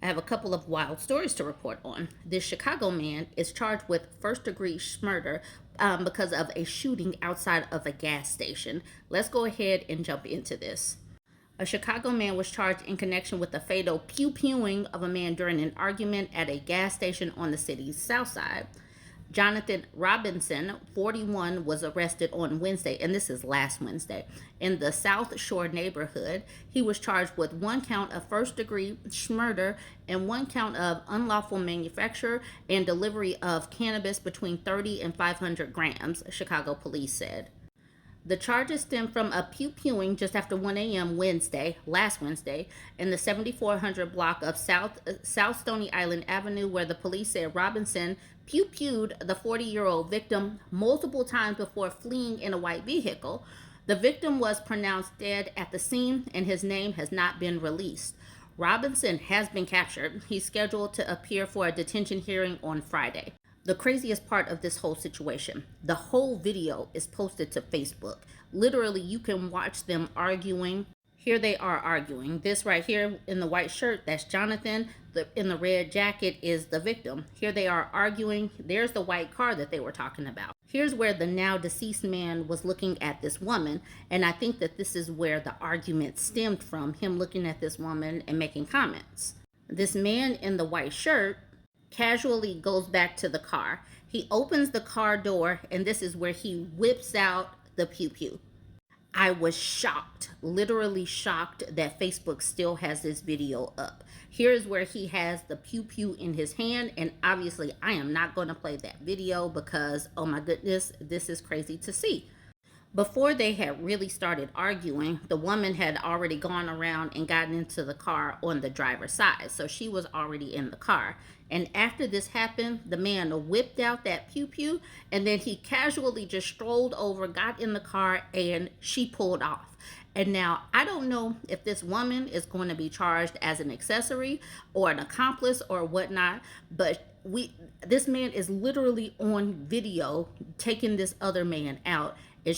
I have a couple of wild stories to report on. This Chicago man is charged with first-degree murder because of a shooting outside of a gas station. Let's go ahead and jump into this. A Chicago man was charged in connection with the fatal pew-pewing of a man during an argument at a gas station on the city's south side. Jonathan Robinson, 41, was arrested on Wednesday, and this is last Wednesday, in the South Shore neighborhood. He was charged with one count of first-degree murder and one count of unlawful manufacture and delivery of cannabis between 30 and 500 grams, Chicago police said. The charges stem from a pew-pewing just after 1 a.m. last Wednesday, in the 7400 block of South Stony Island Avenue, where the police said Robinson pew-pewed the 40-year-old victim multiple times before fleeing in a white vehicle. The victim was pronounced dead at the scene, and his name has not been released. Robinson has been captured. He's scheduled to appear for a detention hearing on Friday. The craziest part of this whole situation, the whole video is posted to Facebook. Literally, you can watch them arguing. Here they are arguing. This right here in the white shirt, that's Jonathan. In the red jacket is the victim. Here they are arguing. There's the white car that they were talking about. Here's where the now deceased man was looking at this woman. And I think that this is where the argument stemmed from, him looking at this woman and making comments. This man in the white shirt casually goes back to the car. He opens the car door, and this is where he whips out the pew-pew. I was shocked, literally shocked, that Facebook still has this video up. Here's where he has the pew-pew in his hand, and obviously I am not going to play that video because, oh my goodness, this is crazy to see. Before they had really started arguing, the woman had already gone around and gotten into the car on the driver's side. So she was already in the car. And after this happened, the man whipped out that pew-pew, and then he casually just strolled over, got in the car, and she pulled off. And now, I don't know if this woman is going to be charged as an accessory or an accomplice or whatnot, but this man is literally on video taking this other man out, and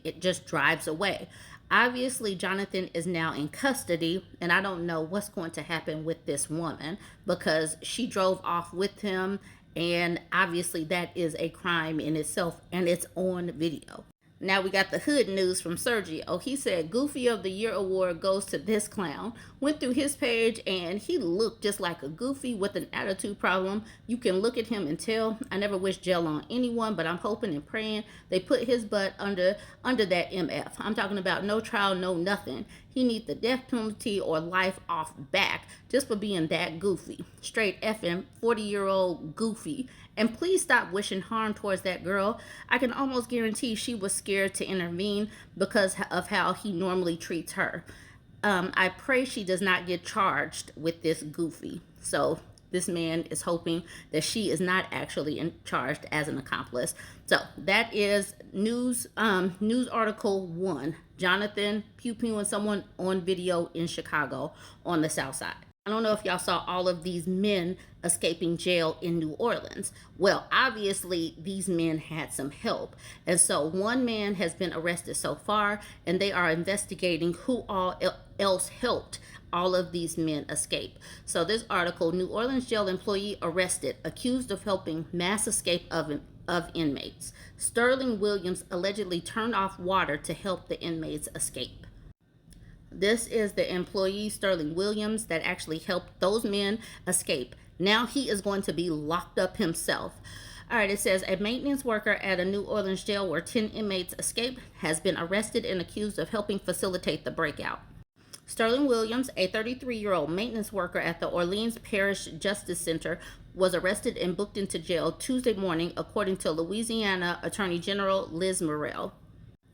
it just drives away. Obviously, Jonathan is now in custody, and I don't know what's going to happen with this woman because she drove off with him, and obviously that is a crime in itself, and it's on video. Now we got the hood news from Sergio. He said Goofy of the Year award goes to this clown. Went through his page and he looked just like a goofy with an attitude problem. You can look at him and tell. I never wish jail on anyone, but I'm hoping and praying they put his butt under that MF. I'm talking about no trial, no nothing. He needs the death penalty or life off back just for being that goofy. Straight effing 40-year-old goofy. And please stop wishing harm towards that girl. I can almost guarantee she was scared to intervene because of how he normally treats her. I pray she does not get charged with this goofy. So this man is hoping that she is not actually charged as an accomplice. So that is news article 1. Jonathan pew-pewing someone on video in Chicago on the south side. I don't know if y'all saw all of these men escaping jail in New Orleans. Well, obviously, these men had some help. And so one man has been arrested so far, and they are investigating who all else helped all of these men escape. So this article, New Orleans jail employee arrested, accused of helping mass escape of inmates. Startling Williams allegedly turned off water to help the inmates escape. This is the employee, Startling Williams, that actually helped those men escape. Now he is going to be locked up himself. All right, it says a maintenance worker at a New Orleans jail where 10 inmates escaped has been arrested and accused of helping facilitate the breakout. Startling Williams, a 33-year-old maintenance worker at the Orleans Parish Justice Center, was arrested and booked into jail Tuesday morning, according to Louisiana Attorney General Liz Murrell.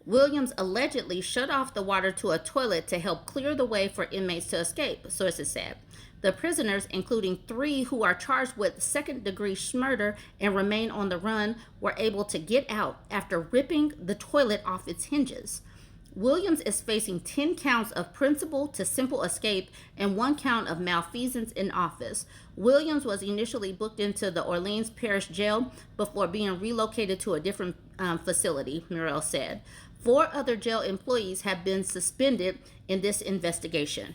Williams allegedly shut off the water to a toilet to help clear the way for inmates to escape, sources said. The prisoners, including 3 who are charged with second-degree murder and remain on the run, were able to get out after ripping the toilet off its hinges. Williams is facing 10 counts of principal to simple escape and 1 count of malfeasance in office. Williams was initially booked into the Orleans Parish Jail before being relocated to a different facility, Murrell said. 4 other jail employees have been suspended in this investigation.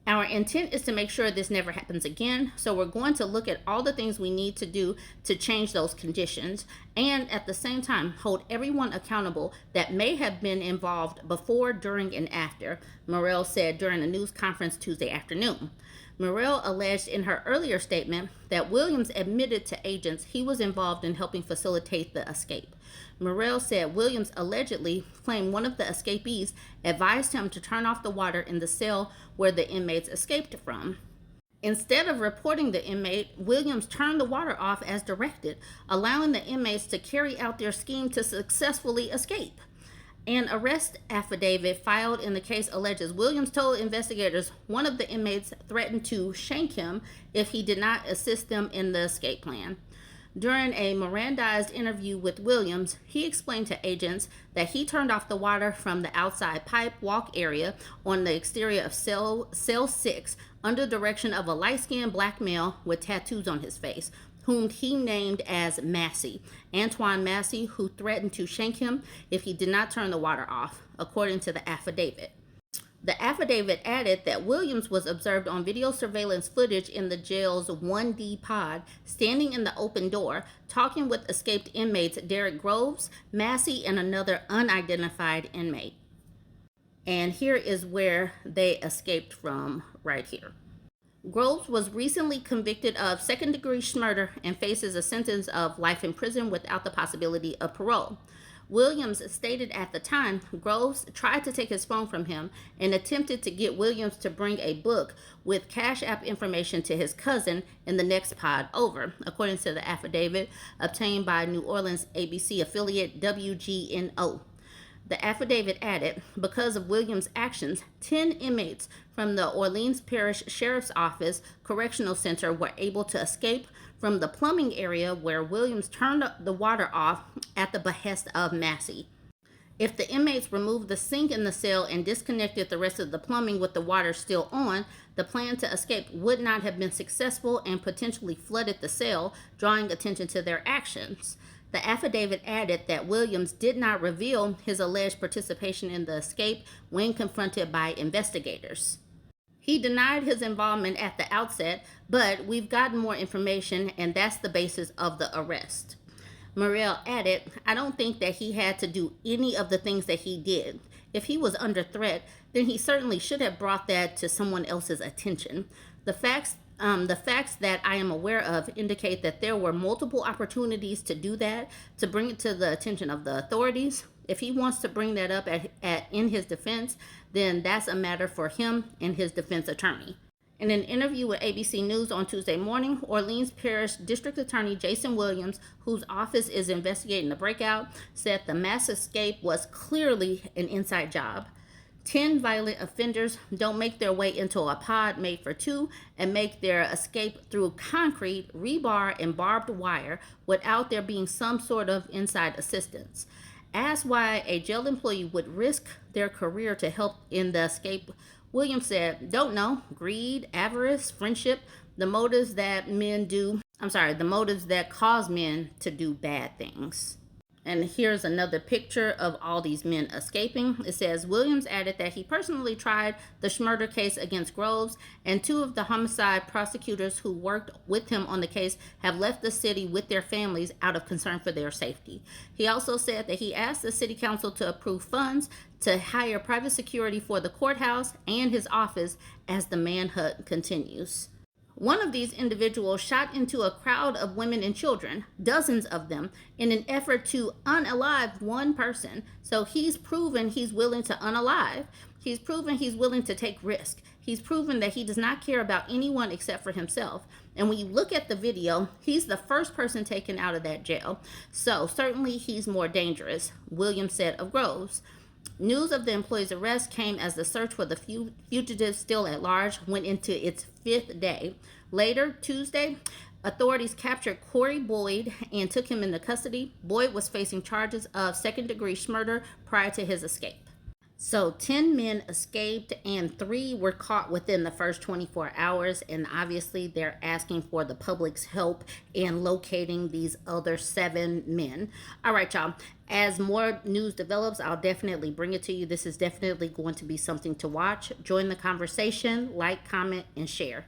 Our intent is to make sure this never happens again, so we're going to look at all the things we need to do to change those conditions and at the same time hold everyone accountable that may have been involved before, during, and after, Morrell said during a news conference Tuesday afternoon. Morrell alleged in her earlier statement that Williams admitted to agents he was involved in helping facilitate the escape. Morrell said Williams allegedly claimed one of the escapees advised him to turn off the water in the cell where the inmates escaped from. Instead of reporting the inmate, Williams turned the water off as directed, allowing the inmates to carry out their scheme to successfully escape. An arrest affidavit filed in the case alleges Williams told investigators one of the inmates threatened to shank him if he did not assist them in the escape plan. During a Mirandized interview with Williams, he explained to agents that he turned off the water from the outside pipe walk area on the exterior of cell 6 under direction of a light-skinned black male with tattoos on his face, whom he named as Massey, Antoine Massey, who threatened to shank him if he did not turn the water off, according to the affidavit. The affidavit added that Williams was observed on video surveillance footage in the jail's 1D pod, standing in the open door, talking with escaped inmates Derek Groves, Massey, and another unidentified inmate. And here is where they escaped from right here. Groves was recently convicted of second-degree murder and faces a sentence of life in prison without the possibility of parole. Williams stated at the time Groves tried to take his phone from him and attempted to get Williams to bring a book with Cash App information to his cousin in the next pod over, according to the affidavit obtained by New Orleans ABC affiliate WGNO. The affidavit added, because of Williams' actions, 10 inmates from the Orleans Parish Sheriff's Office Correctional Center were able to escape from the plumbing area where Williams turned the water off at the behest of Massey. If the inmates removed the sink in the cell and disconnected the rest of the plumbing with the water still on, the plan to escape would not have been successful and potentially flooded the cell, drawing attention to their actions. The affidavit added that Williams did not reveal his alleged participation in the escape when confronted by investigators. He denied his involvement at the outset, but we've gotten more information, and that's the basis of the arrest. Morrell added, I don't think that he had to do any of the things that he did. If he was under threat, then he certainly should have brought that to someone else's attention. The facts that I am aware of indicate that there were multiple opportunities to do that, to bring it to the attention of the authorities. If he wants to bring that up in his defense, then that's a matter for him and his defense attorney. In an interview with ABC News on Tuesday morning, Orleans Parish District Attorney Jason Williams, whose office is investigating the breakout, said the mass escape was clearly an inside job. 10 violent offenders don't make their way into a pod made for two and make their escape through concrete, rebar, and barbed wire without there being some sort of inside assistance. Asked why a jail employee would risk their career to help in the escape, Williams said, don't know, greed, avarice, friendship, the motives that cause men to do bad things. And here's another picture of all these men escaping. It says, Williams added that he personally tried the murder case against Groves, and 2 of the homicide prosecutors who worked with him on the case have left the city with their families out of concern for their safety. He also said that he asked the city council to approve funds to hire private security for the courthouse and his office as the manhunt continues. One of these individuals shot into a crowd of women and children, dozens of them, in an effort to unalive one person. So he's proven he's willing to unalive. He's proven he's willing to take risk. He's proven that he does not care about anyone except for himself. And when you look at the video, he's the first person taken out of that jail. So certainly he's more dangerous, Williams said of Groves. News of the employee's arrest came as the search for the fugitives still at large went into its 5th day. Later, Tuesday, authorities captured Corey Boyd and took him into custody. Boyd was facing charges of second-degree murder prior to his escape. So 10 men escaped and 3 were caught within the first 24 hours. And obviously, they're asking for the public's help in locating these other 7 men. All right, y'all. As more news develops, I'll definitely bring it to you. This is definitely going to be something to watch. Join the conversation, like, comment, and share.